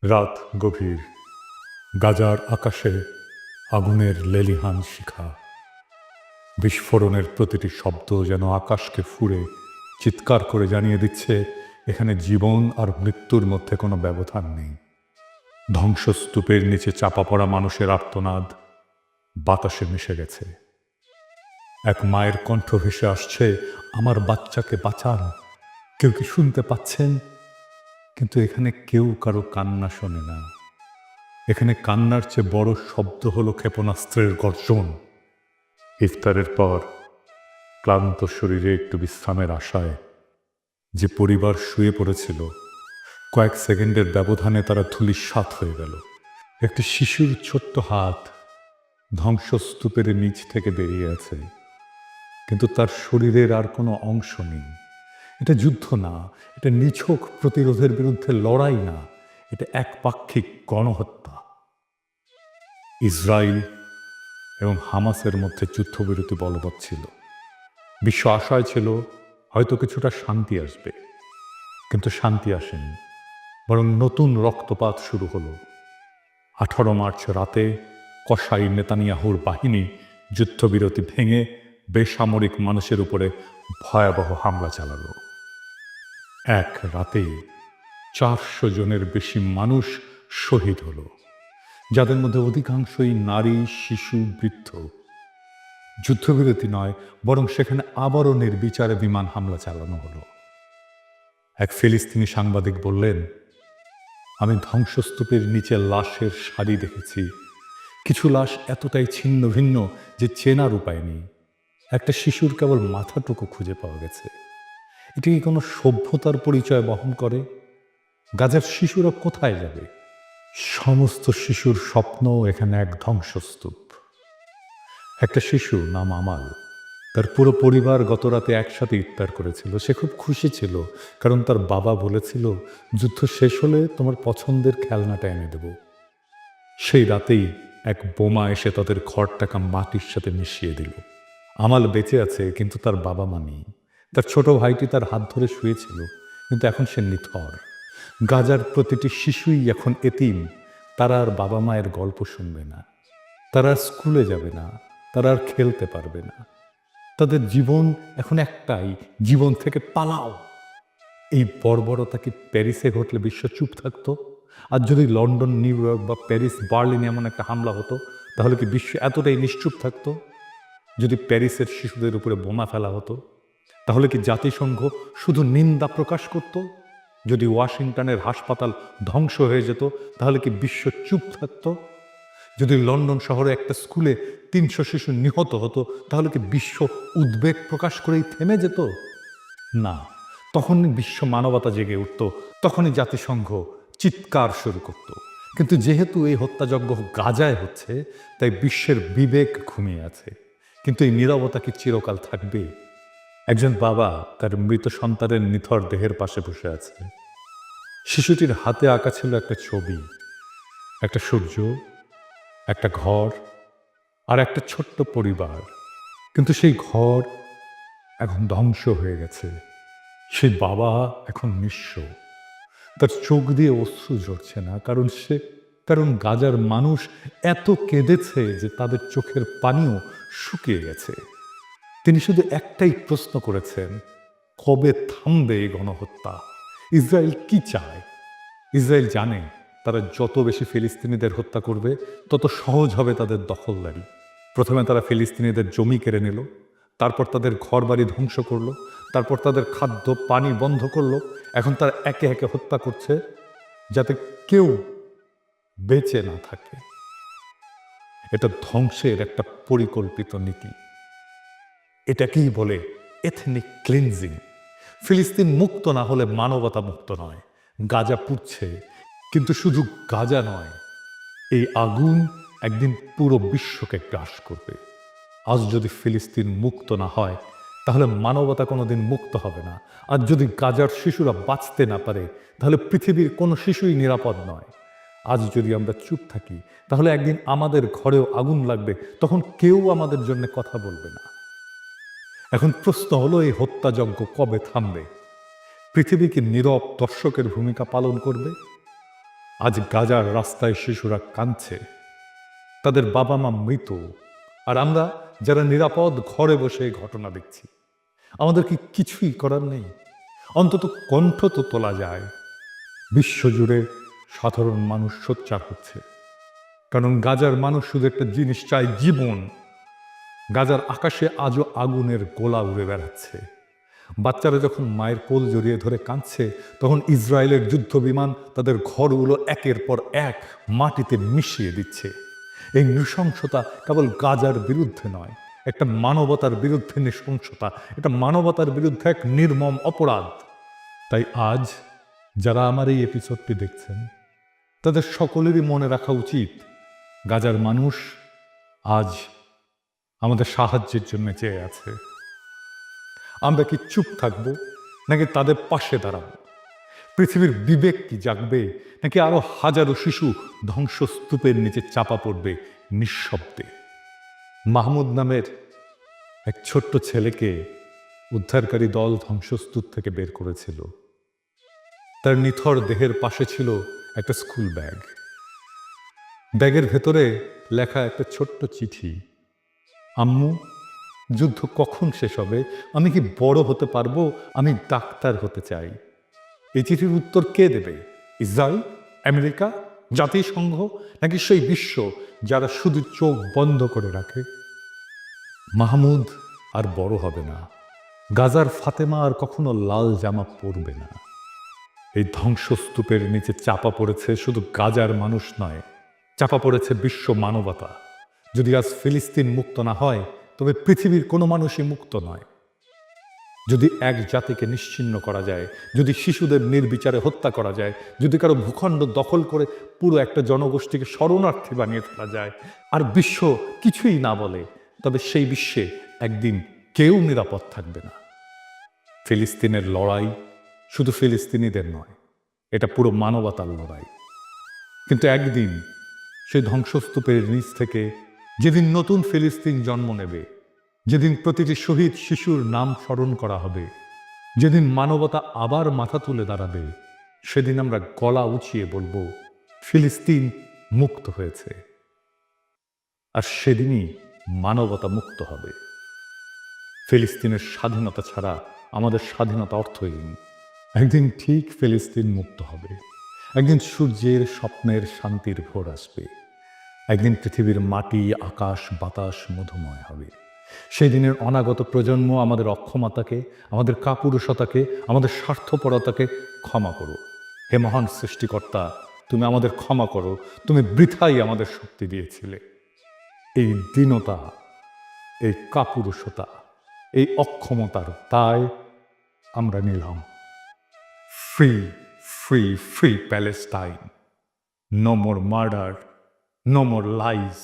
রাত গভীর, গাজার আকাশে আগুনের লেলিহান শিখা। বিস্ফোরণের প্রতিটি শব্দ যেন আকাশকে ফুঁড়ে চিৎকার করে জানিয়ে দিচ্ছে এখানে জীবন আর মৃত্যুর মধ্যে কোনো ব্যবধান নেই। ধ্বংসস্তূপের নিচে চাপা পড়া মানুষের আর্তনাদ বাতাসে মিশে গেছে। এক মায়ের কণ্ঠ ভেসে আসছে, আমার বাচ্চাকে বাঁচান। কেউ কি শুনতে পাচ্ছেন? কিন্তু এখানে কেউ কারো কান্না শোনে না। এখানে কান্নার চেয়ে বড় শব্দ হলো ক্ষেপণাস্ত্রের গর্জন। ইফতারের পর ক্লান্ত শরীরে একটু বিশ্রামের আশায় যে পরিবার শুয়ে পড়েছিল, কয়েক সেকেন্ডের ব্যবধানে তারা ধূলিসাৎ হয়ে গেল। একটি শিশুর ছোট্ট হাত ধ্বংসস্তূপের নিচ থেকে বেরিয়ে আছে, কিন্তু তার শরীরের আর কোনো অংশ নেই। এটা যুদ্ধ না, এটা নিছক প্রতিরোধের বিরুদ্ধে লড়াই না, এটা একপাক্ষিক গণহত্যা। ইসরায়েল এবং হামাসের মধ্যে যুদ্ধবিরতি বলবৎ ছিল। বিশ্ব আশায় ছিল হয়তো কিছুটা শান্তি আসবে, কিন্তু শান্তি আসেনি, বরং নতুন রক্তপাত শুরু হলো। 18 মার্চ রাতে কসাই নেতানিয়াহুর বাহিনী যুদ্ধবিরতি ভেঙে বেসামরিক মানুষের উপরে ভয়াবহ হামলা চালালো। এক রাতে 400 জনের বেশি মানুষ শহীদ হলো, যাদের মধ্যে অধিকাংশই নারী, শিশু, বৃদ্ধ। যুদ্ধবিরতি নয়, বরং সেখানে আবারও নির্বিচারে বিমান হামলা চালানো হলো। এক ফিলিস্তিনি সাংবাদিক বললেন, আমি ধ্বংসস্তূপের নিচে লাশের সারি দেখেছি। কিছু লাশ এতটাই ছিন্ন ভিন্ন যে চেনার উপায় নেই। একটা শিশুর কেবল মাথাটুকু খুঁজে পাওয়া গেছে। এটি কি কোনো সভ্যতার পরিচয় বহন করে? গাজার শিশুরা কোথায় যাবে? সমস্ত শিশুর স্বপ্ন এখানে এক ধ্বংসস্তূপ। একটা শিশু নাম আমাল, তার পুরো পরিবার গতরাতে একসাথে ইফতার করেছিল। সে খুব খুশি ছিল, কারণ তার বাবা বলেছিল, যুদ্ধ শেষ হলে তোমার পছন্দের খেলনাটা এনে দেব। সেই রাতেই এক বোমা এসে তাদের ঘরটাকে মাটির সাথে মিশিয়ে দিল। আমাল বেঁচে আছে, কিন্তু তার বাবা মা নেই। তার ছোট ভাইটি তার হাত ধরে শুয়েছিল, কিন্তু এখন সে নিথর। গাজার প্রতিটি শিশুই এখন এতিম। তারা আর বাবা মায়ের গল্প শুনবে না, তারা আর স্কুলে যাবে না, তারা আর খেলতে পারবে না। তাদের জীবন এখন একটাই, জীবন থেকে পালাও। এই বর্বরতা কি প্যারিসে ঘটলে বিশ্ব চুপ থাকতো? আর যদি লন্ডন, নিউ ইয়র্ক বা প্যারিস, বার্লিনে এমন একটা হামলা হতো, তাহলে কি বিশ্ব এতটাই নিশ্চুপ থাকতো? যদি প্যারিসের শিশুদের উপরে বোমা ফেলা হতো, তাহলে কি জাতিসংঘ শুধু নিন্দা প্রকাশ করত? যদি ওয়াশিংটনের হাসপাতাল ধ্বংস হয়ে যেত, তাহলে কি বিশ্ব চুপ থাকতো? যদি লন্ডন শহরে একটা স্কুলে 300 শিশু নিহত হতো, তাহলে কি বিশ্ব উদ্বেগ প্রকাশ করেই থেমে যেত? না, তখনই বিশ্ব মানবতা জেগে উঠত, তখনই জাতিসংঘ চিৎকার শুরু করত। কিন্তু যেহেতু এই হত্যাযজ্ঞ গাজায় হচ্ছে, তাই বিশ্বের বিবেক ঘুমিয়ে আছে। কিন্তু এই নীরবতা কি চিরকাল থাকবে? একজন বাবা তার মৃত সন্তানের নিথর দেহের পাশে বসে আছে। শিশুটির হাতে আঁকা ছিল একটা ছবি, একটা সূর্য, একটা ঘর আর একটা ছোট্ট পরিবার। কিন্তু সেই ঘর এখন ধ্বংস হয়ে গেছে। সেই বাবা এখন নিঃস্ব। তার চোখ দিয়ে অশ্রু ঝরছে না, কারণ গাজার মানুষ এত কেঁদেছে যে তাদের চোখের পানিও শুকিয়ে গেছে। তিনি শুধু একটাই প্রশ্ন করেছেন, কবে থামবে এই গণহত্যা? ইসরায়েল কি চায়? ইসরায়েল জানে তারা যত বেশি ফিলিস্তিনিদের হত্যা করবে, তত সহজ হবে তাদের দখলদারি। প্রথমে তারা ফিলিস্তিনিদের জমি কেড়ে নিল, তারপর তাদের ঘরবাড়ি ধ্বংস করলো, তারপর তাদের খাদ্য পানি বন্ধ করলো। এখন তারা একে একে হত্যা করছে, যাতে কেউ বেঁচে না থাকে। এটা ধ্বংসের একটা পরিকল্পিত নীতি। এটাকেই বলে এথনিক ক্লিনজিং। ফিলিস্তিন মুক্ত না হলে মানবতা মুক্ত নয়। গাজা পুড়ছে, কিন্তু শুধু গাজা নয়, এই আগুন একদিন পুরো বিশ্বকে গ্রাস করবে। আজ যদি ফিলিস্তিন মুক্ত না হয়, তাহলে মানবতা কোনোদিন মুক্ত হবে না। আর যদি গাজার শিশুরা বাঁচতে না পারে, তাহলে পৃথিবীর কোনো শিশুই নিরাপদ নয়। আজ যদি আমরা চুপ থাকি, তাহলে একদিন আমাদের ঘরেও আগুন লাগবে, তখন কেউ আমাদের জন্য কথা বলবে না। এখন প্রশ্ন হলো, এই হত্যাযজ্ঞ কবে থামবে? পৃথিবী কি নীরব দর্শকের ভূমিকা পালন করবে? আজ গাজার রাস্তায় শিশুরা কাঁদছে, তাদের বাবা মা মৃত, আর আমরা যারা নিরাপদ ঘরে বসে এই ঘটনা দেখছি, আমাদের কি কিছুই করার নেই? অন্তত কণ্ঠ তো তোলা যায়। বিশ্বজুড়ে সাধারণ মানুষ সোচ্চার হচ্ছে, কারণ গাজার মানুষ শুধু একটা জিনিস চায়, জীবন। গাজার আকাশে আজও আগুনের গোলা উড়ে বেড়াচ্ছে। বাচ্চারা যখন মায়ের কোল জড়িয়ে ধরে কাঁদছে, তখন ইসরায়েলের যুদ্ধ বিমান তাদের ঘরগুলো একের পর এক মাটিতে মিশিয়ে দিচ্ছে। এই নৃশংসতা কেবল গাজার বিরুদ্ধে নয়, একটা মানবতার বিরুদ্ধে নৃশংসতা, এটা মানবতার বিরুদ্ধে এক নির্মম অপরাধ। তাই আজ যারা আমার এই এপিসোডটি দেখছেন, তাদের সকলেরই মনে রাখা উচিত, গাজার মানুষ আজ আমাদের সাহায্যের জন্য চেয়ে আছে। আমরা কি চুপ থাকবো, নাকি তাদের পাশে দাঁড়াবো? পৃথিবীর বিবেক কি জাগবে, নাকি আরো হাজারো শিশু ধ্বংসস্তূপের নিচে চাপা পড়বে নিঃশব্দে? মাহমুদ নামের এক ছোট্ট ছেলেকে উদ্ধারকারী দল ধ্বংসস্তূপ থেকে বের করেছিল। তার নিথর দেহের পাশে ছিল একটা স্কুল ব্যাগ। ব্যাগের ভেতরে লেখা একটা ছোট্ট চিঠি, আম্মু, যুদ্ধ কখন শেষ হবে? আমি কি বড় হতে পারবো? আমি ডাক্তার হতে চাই। এই চিঠির উত্তর কে দেবে? ইসরায়েল, আমেরিকা, জাতিসংঘ, নাকি সেই বিশ্ব যারা শুধু চোখ বন্ধ করে রাখে? মাহমুদ আর বড় হবে না। গাজার ফাতেমা আর কখনো লাল জামা পরবে না। এই ধ্বংসস্তূপের নিচে চাপা পড়েছে শুধু গাজার মানুষ নয়, চাপা পড়েছে বিশ্ব মানবতা। যদি আজ ফিলিস্তিন মুক্ত না হয়, তবে পৃথিবীর কোনো মানুষই মুক্ত নয়। যদি এক জাতিকে নিশ্চিহ্ন করা যায়, যদি শিশুদের নির্বিচারে হত্যা করা যায়, যদি কারো ভূখণ্ড দখল করে পুরো একটা জনগোষ্ঠীকে শরণার্থী বানিয়ে ফেলা যায়, আর বিশ্ব কিছুই না বলে, তবে সেই বিশ্বে একদিন কেউ নিরাপদ থাকবে না। ফিলিস্তিনের লড়াই শুধু ফিলিস্তিনিদের নয়, এটা পুরো মানবতার লড়াই। কিন্তু একদিন সেই ধ্বংসস্তূপের নিচ থেকে যেদিন নতুন ফিলিস্তিন জন্ম নেবে, যেদিন প্রতিটি শহীদ শিশুর নাম স্মরণ করা হবে, যেদিন মানবতা আবার মাথা তুলে দাঁড়াবে, সেদিন আমরা গলা উঁচিয়ে বলবো, ফিলিস্তিন মুক্ত হয়েছে। আর সেদিনই মানবতা মুক্ত হবে। ফিলিস্তিনের স্বাধীনতা ছাড়া আমাদের স্বাধীনতা অর্থহীন। একদিন ঠিক ফিলিস্তিন মুক্ত হবে। একদিন সূর্যের স্বপ্নের শান্তির ভোর আসবে। একদিন পৃথিবীর মাটি, আকাশ, বাতাস মধুময় হবে। সেই দিনের অনাগত প্রজন্ম আমাদের অক্ষমতাকে, আমাদের কাপুরুষতাকে, আমাদের স্বার্থপরতাকে ক্ষমা করো। হে মহান সৃষ্টিকর্তা, তুমি আমাদের ক্ষমা করো। তুমি বৃথাই আমাদের শক্তি দিয়েছিলে। এই দীনতা, এই কাপুরুষতা, এই অক্ষমতার দায় আমরা নিলাম। Free, free, free Palestine. No more murder, no more lies.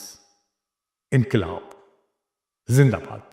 ইনকিলাব জিন্দাবাদ।